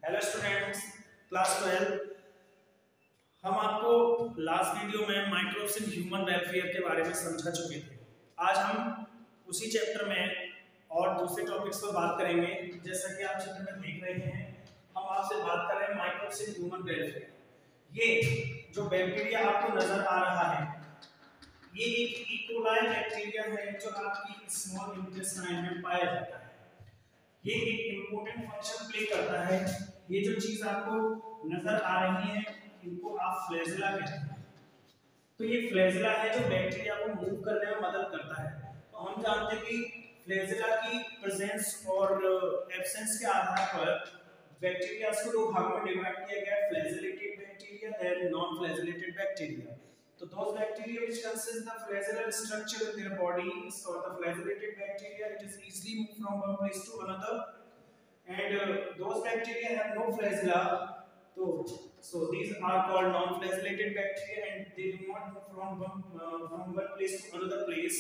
Hello students, class 12। हम आपको last video में माइक्रोब्स इन ह्यूमन वेलफेयर के बारे में समझा चुके थे। आज हम उसी चैप्टर में और दूसरे टॉपिक्स पर बात करेंगे। जैसा कि आप चित्र में देख रहे हैं, हम आपसे बात कर रहे हैं माइक्रोब्स इन ह्यूमन वेलफेयर। ये जो बैक्टीरिया आपको नजर आ रहा है, ये एक इकोलाई बैक्टीरिया है जो आपकी स्मॉल इंटेस्टाइन में पाया जाता है। ये एक इम्पोर्टेंट फंक्शन प्ले करता है। ये जो चीज आपको नजर आ रही है, इनको आप फ्लैजेला कहते हैं। तो ये फ्लैजेला है जो बैक्टीरिया को मूव करने में मदद करता है। तो हम जानते हैं कि फ्लैजेला की प्रेजेंस और एब्सेंस के आधार पर बैक्टीरिया को दो भागों में डिवाइड किया गया है, flagellated bacteria and non flagellated bacteria. So those bacteria which consist the flagellar structure in their body is called the flagellated bacteria. It is easily moved from one place to another, and those bacteria have no flagella. So these are called non-flagellated bacteria, and they do not move from one place to another place.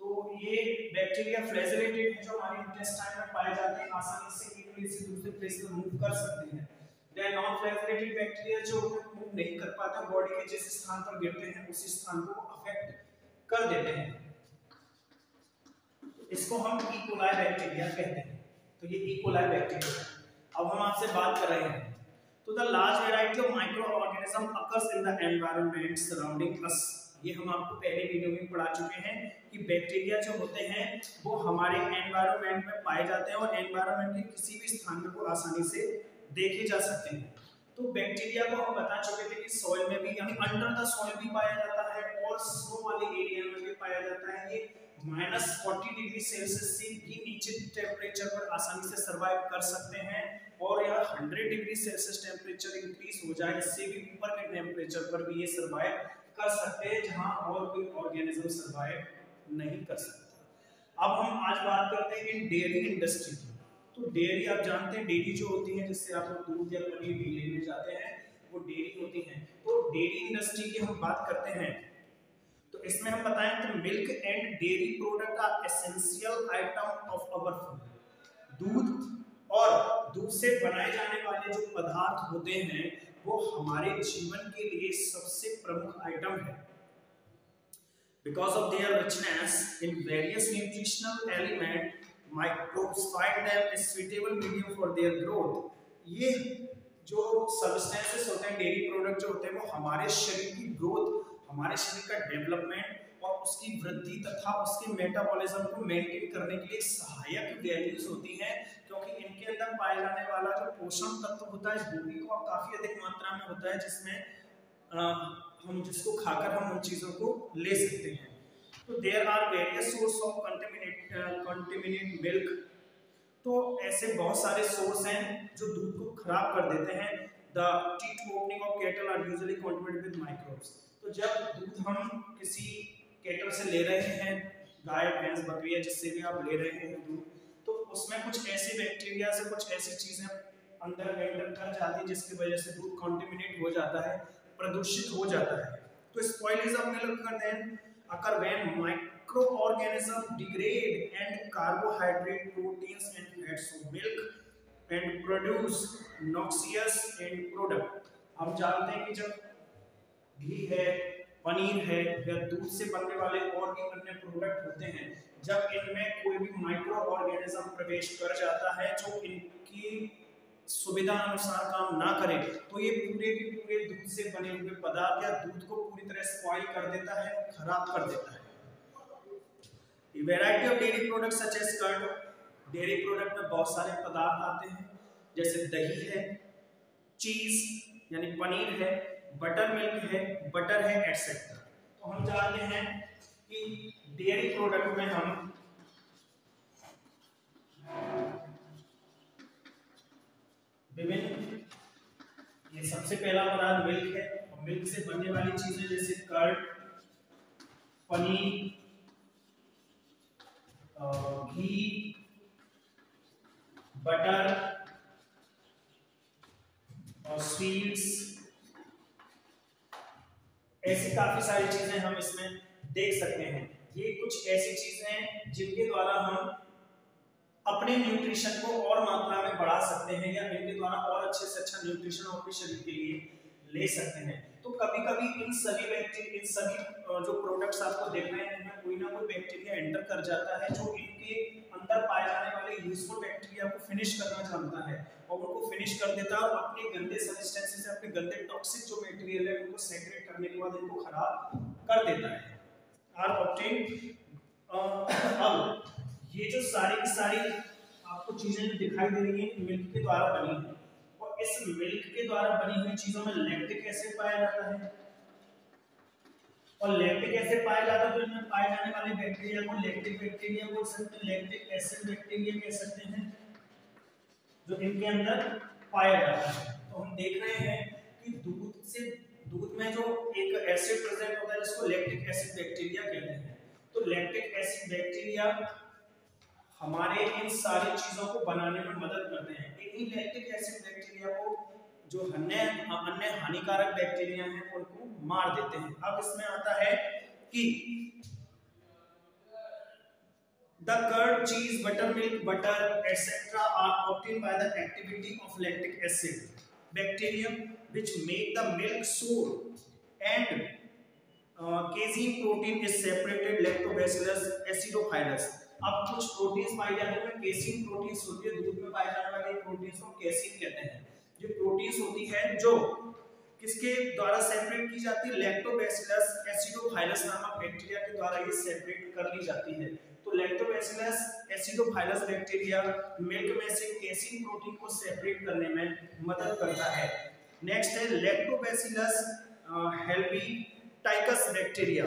तो ये bacteria flagellated है जो हमारे intestine में पाए जाते हैं, आसानी से एक प्लेस से दूसरे प्लेस में मूव कर सकते हैं। नॉन फ्लैजेलेटेड बैक्टीरिया जो मूव नहीं कर पाते, बॉडी के जिस स्थान पर गिरते हैं उसी स्थान को अफेक्ट कर देते हैं। इसको हम इकोलाई बैक्टीरिया कहते हैं। तो ये इकोलाई बैक्टीरिया। अब हम आपसे बात कर रहे हैं, तो the large variety of microorganism occurs in the environment surrounding us. ये हम आपको पहले वीडियो में पढ़ा चुके हैं कि बैक्टीरिया जो होते हैं वो हमारे एनवायरनमेंट में पाए जाते हैं और एनवायरनमेंट के किसी भी स्थान में वो आसानी से देखे जा सकते हैं। तो बैक्टीरिया को हम बता चुके थे कि सॉइल में भी, यानी अंडर द सॉइल भी पाया जाता है और स्नो वाले एरिया में भी पाया जाता है। ये -40 डिग्री सेल्सियस से भी नीचे टेम्परेचर पर आसानी से सर्वाइव कर सकते हैं, और यह 100 डिग्री सेल्सियस टेम्परेचर इंक्रीज हो जाए, इससे भी ऊपर के टेम्परेचर पर भी ये सर्वाइव कर सकते हैं, जहां और कोई ऑर्गेनिज्म सर्वाइव नहीं कर सकता। अब हम आज बात करते हैं डेयरी इंडस्ट्री की। तो डेयरी आप जानते हैं, डेयरी जो होती है जिससे आप लोग दूध या पनीर भी लेने जाते हैं, वो डेयरी होती है। तो डेयरी इंडस्ट्री की हम बात करते हैं, तो इसमें हम बताएं तो milk and dairy product are essential item of our food. दूध और दूध से बनाए जाने वाले जो पदार्थ होते हैं वो हमारे जीवन के लिए सबसे प्रमुख आइटम है। Because of their richness in various nutritional element, microbes find them a suitable medium for their growth. ये जो substances होते हैं, डेयरी प्रोडक्ट जो होते हैं, वो हमारे शरीर की ग्रोथ, हमारे शरीर का डेवलपमेंट और उसकी वृद्धि तथा उसके मेटाबॉलिज्म को मेंटेन करने के लिए सहायक वैल्यूज होती हैं, क्योंकि इनके अंदर पाए जाने वाला जो पोषण तत्व होता है वो भी काफी अधिक मात्रा में होता है, जिसमें हम जिसको खाकर हम उन चीजों को ले सकते हैं। तो there are various source of contaminate milk. तो ऐसे बहुत सारे सोर्स हैं जो दूध को खराब कर देते हैं। The teeth opening of cattle are usually contaminated with microbes. तो जब दूध हम किसी कैटल से ले रहे हैं, गाय भैंस बकरी या जिससे भी आप ले रहे हैं दूध, तो उसमें कुछ ऐसी बैक्टीरिया से कुछ ऐसी चीजें अंदर एंटर कर जाती है जिसकी वजह से दूध कंटेमिनेट हो जाता है, प्रदूषित हो जाता है। तो spoilage of milk then occur when microorganisms degrade and carbohydrate proteins and fats of milk and produce noxious end product। हम जानते हैं कि जब घी है, पनीर है या दूध से बनने वाले और भी अन्य प्रोडक्ट होते हैं, जब इनमें कोई भी माइक्रो ऑर्गेनिज्म प्रवेश कर जाता है जो इनकी सुविधा अनुसार काम ना करे, तो ये पूरे के पूरे दूध से बने हुए पदार्थ या दूध को पूरी तरह स्पॉइल कर देता है, खराब कर देता है। Variety of dairy product such as curd. Dairy product में बहुत सारे पदार्थ आते हैं, जैसे दही है, चीज यानी पनीर है, बटर मिल्क है, बटर है, एटसेट्रा। तो हम जानते हैं कि डेयरी प्रोडक्ट में हम विभिन्न, ये सबसे पहला पदार्थ मिल्क है, और मिल्क से बनने वाली चीजें जैसे कर्ड, पनीर, घी, बटर और स्वीट्स, ऐसी काफी सारी चीजें हम इसमें देख सकते हैं। ये कुछ ऐसी चीजें हैं जिनके द्वारा हम अपने अपने न्यूट्रिशन को और मात्रा में बढ़ा सकते हैं या इनके द्वारा और अच्छे से अच्छा न्यूट्रिशन अपने शरीर के लिए ले सकते हैं। तो कभी कभी इन सभी जो प्रोडक्ट्स आपको देख रहे हैं इनमें कोई ना कोई बैक्टीरिया एंटर कर जाता है जो इनके अंदर पाए जाने वाले यूजफुल बैक्टीरिया को फिनिश करना चाहता है और उनको फिनिश कर देता है और अपने गंदे सब्सटेंसेस से, अपने गंदे टॉक्सिक जो मटेरियल है उनको सेग्रेट करने के बाद इनको खराब कर देता है। आर ऑब्टेन अब ये जो सारी की सारी आपको चीजें जो दिखाई दे रही है मिल्क के द्वारा बनी है और इस मिल्क के द्वारा बनी हुई चीजों में लैक्टिक एसिड पाया जाता है और लैक्टिक एसिड पाया जाता है तो इनमें पाए जाने वाले बैक्टीरिया को लैक्टिक बैक्टीरिया बोल सकते हैं, लैक्टिक एसिड बैक्टीरिया कह सकते हैं जो इनके अंदर पाया जाता है। तो हम देख रहे हैं कि दूध में जो एक एसिड प्रेजेंट होता है जिसको लैक्टिक एसिड बैक्टीरिया कहते हैं। तो लैक्टिक एसिड बैक्टीरिया हमारे इन सारी चीजों को बनाने में मदद करते हैं। इन्हीं लैक्टिक एसिड बैक्टीरिया को जो अन्य हानिकारक बैक्टीरिया हैं उनको मार देते हैं। अब इसमें आता है कि the curd, cheese, buttermilk, butter, etc. are obtained by the activity of lactic acid bacteria which make the milk sour and casein protein is separated lactobacillus acidophilus। अब कुछ प्रोटीन्स पाए जाते हैं केसिन प्रोटीन्स होती है, दूध में पाए जाने वाले प्रोटीन्स को केसिन कहते हैं। ये प्रोटीन्स होती है जो किसके द्वारा सेपरेट की जाती है, लैक्टोबैसिलस एसिडोफाइलस नामक बैक्टीरिया के द्वारा ये सेपरेट कर ली जाती है। तो लैक्टोबैसिलस एसिडोफाइलस बैक्टीरिया मिल्क में से केसिन प्रोटीन को सेपरेट करने में मदद करता है। नेक्स्ट है लैक्टोबैसिलस हेल्पिटाइकस बैक्टीरिया,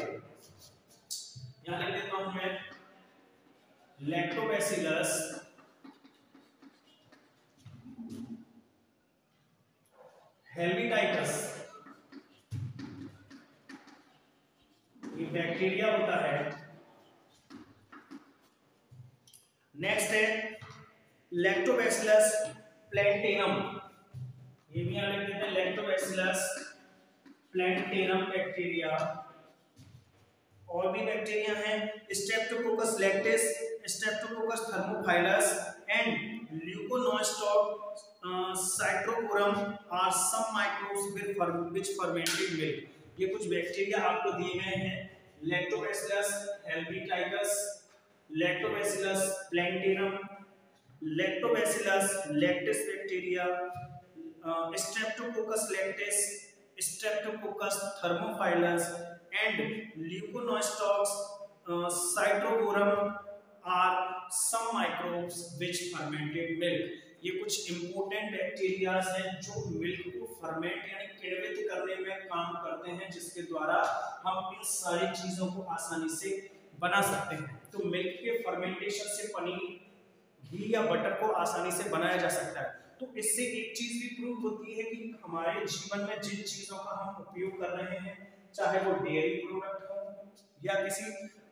यहां लिख देता हूं मैं लैक्टोबैसिलस हेल्पिटाइकस, ये बैक्टीरिया होता है। नेक्स्ट है लैक्टोबैसिलस प्लैंटेनम, ये भी यहां लिख देते हैं लैक्टोबैसिलस प्लैंटेनम बैक्टीरिया। और भी बैक्टीरिया हैं Streptococcus lactis, Streptococcus thermophilus and Leuconostoc citrovorum are some microbes which fermented milk. ये कुछ बैक्टीरिया आपको दिए गए हैं, Lactobacillus helveticus, Lactobacillus plantarum, Lactobacillus lactis bacteria, Streptococcus lactis, Streptococcus thermophilus and Leuconostocs citrovorum are some microbes which fermented milk. ये कुछ important bacterias हैं जो मिल्क को फर्मेंट यानी किण्वित करने में काम करते हैं, जिसके द्वारा हम इन सारी चीजों को आसानी से बना सकते हैं। तो मिल्क के फर्मेंटेशन से पनीर, घी या बटर को आसानी से बनाया जा सकता है। तो इससे एक चीज भी प्रूव होती है कि हमारे जीवन में जिन चीजों का हम उपयोग कर रहे हैं, चाहे वो डेयरी प्रोडक्ट हो या किसी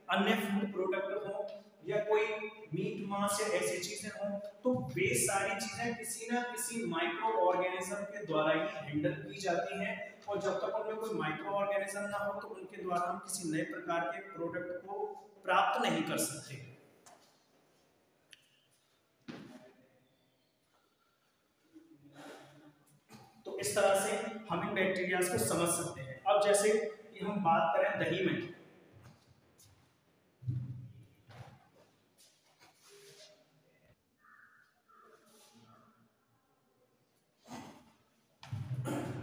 अन्य फूड प्रोडक्ट हो या कोई मीट मांस या ऐसी चीजें हो, तो वे सारी चीजें किसी ना किसी माइक्रो ऑर्गेनिज्म के द्वारा ही हैंडल की जाती हैं और जब तक उनमें कोई माइक्रो ऑर्गेनिज्म ना हो तो उनके द्वारा हम किसी नए प्रकार के प्रोडक्ट को प्राप्त नहीं कर सकते। तो इस तरह से हम इन बैक्टीरियाज को समझ सकते हैं। अब जैसे कि हम बात करें दही में,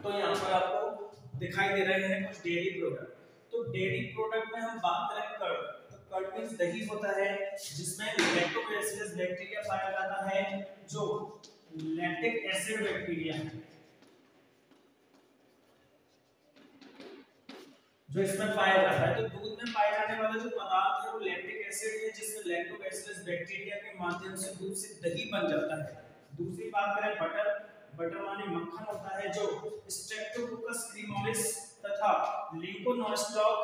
तो यहाँ पर आपको दिखाई दे रहे हैं कुछ डेयरी प्रोडक्ट। तो डेयरी प्रोडक्ट में हम बात करें कर्ड, तो कर्ड मींस दही होता है जिसमें लैक्टोबैसिलस बैक्टीरिया पाया जाता है जो लैक्टिक एसिड बैक्टीरिया है, जो इसमें पाया जाता है। तो दूध में पाए जाने वाला जो पदार्थ है वो लैक्टिक एसिड है जिसमें लैक्टोबैसिलस बैक्टीरिया के माध्यम से दूध से दही बन जाता है। दूसरी बात करें बटर, बटर माने मक्खन होता है जो स्ट्रेप्टोकोकस क्रीमोरिस तथा ल्यूकोनोस्टॉक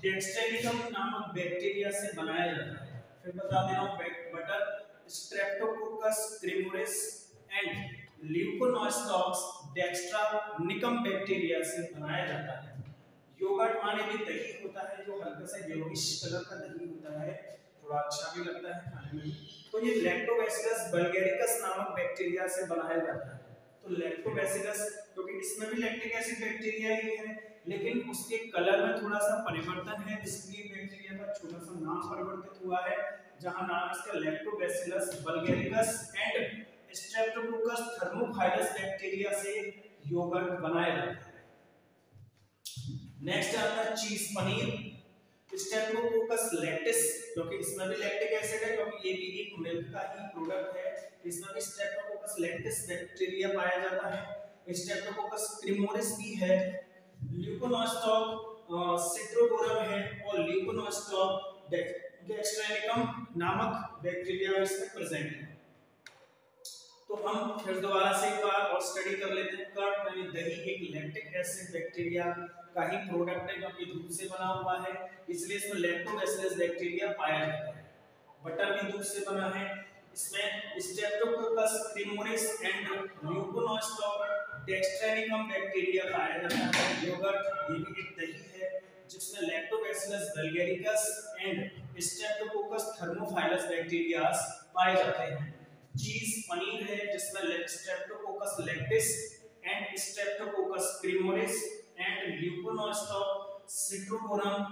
डेक्स्ट्रेनिकम नामक बैक्टीरिया से बनाया जाता है। फिर बता दे रहा हूं, butter Streptococcus cremoris and ल्यूकोनोस्टॉक डेक्स्ट्रानिकम bacteria से बनाया जाता है। योगर्ट माने भी दही होता है जो हल्का सा येलोइश कलर का दही होता है, थोड़ा अच्छा भी लगता है खाने में। तो ये लैक्टोबैसिलस बल्गैरिकस नामक बैक्टीरिया से बनाया जाता है। तो लैक्टोबैसिलस क्योंकि इसमें भी लैक्टिक एसिड बैक्टीरिया ही है, लेकिन उसके कलर में थोड़ा सा परिवर्तन है, इसलिए बैक्टीरिया का छोटा सा नाम परिवर्तित हुआ है, जहां नाम इसका lactobacillus bulgaricus and Streptococcus thermophilus bacteria से योगर्ट बनाया जाता है। नेक्स्ट आता है चीज पनीर। स्ट्रेप्टोकोकस लैक्टिस, क्योंकि इसमें भी लैक्टिक एसिड है, क्योंकि ये भी एक मिल्क का ही प्रोडक्ट है, इसमें भी स्ट्रेप्टोकोकस लैक्टिस बैक्टीरिया पाया जाता है। स्ट्रेप्टोकोकस क्रीमोरिस भी है, ल्यूकोनोस्टॉक सिट्रोडोरम है और ल्यूकोनोस्टॉक डेक्स्ट्रेनिकम नामक बैक्टीरिया इसमें प्रेजेंट है। तो हम फिर दोबारा से एक बार और स्टडी कर लेते हैं। कर्ड यानी दही एक लैक्टिक एसिड बैक्टीरिया का ही प्रोडक्ट है, क्योंकि दूध से बना हुआ है, इसलिए इसमें लैक्टोबैसिलस बैक्टीरिया पाया जाता है। बटर भी दूध से बना है, इसमें स्ट्रेप्टोकोकस क्रीमोरिस एंड ल्यूकोनोस्टॉक डेक्स्ट्रेनिकम बैक्टीरिया पाया जाता है। योगर्ट ये भी एक दही है जिसमें Lactobacillus bulgaricus and Streptococcus thermophilus bacteria पाए जाते हैं। चीज पनीर है जिसमें Streptococcus lactis and Streptococcus cremoris and Leuconostoc citrovorum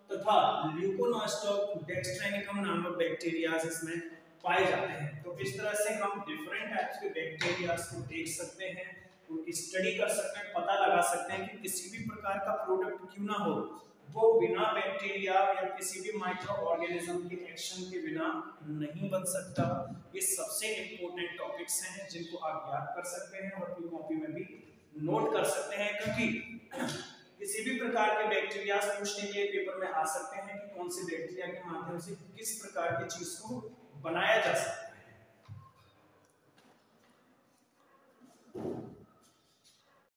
तथा ल्यूकोनोस्टॉक डेक्स्ट्रेनिकम नामक बैक्टीरिया इसमें पाए जाते हैं। तो इस तरह से हम डिफरेंट टाइप्स के बैक्टीरिया को देख सकते हैं, उनकी स्टडी कर सकते हैं, पता लगा सकते हैं कि किसी भी प्रकार का प्रोडक्ट क्यों ना हो, वो बिना बैक्टीरिया या किसी भी माइक्रो ऑर्गेनिज्म के एक्शन के बिना नहीं बन सकता। ये सबसे इम्पोर्टेंट टॉपिक्स हैं जिनको आप याद कर सकते हैं और अपनी कॉपी में भी नोट कर सकते हैं, क्योंकि किसी भी प्रकार के बैक्टीरिया पूछने के लिए पेपर में आ सकते हैं कि कौन से बैक्टीरिया के माध्यम से किस प्रकार की चीज को बनाया जा सकता है।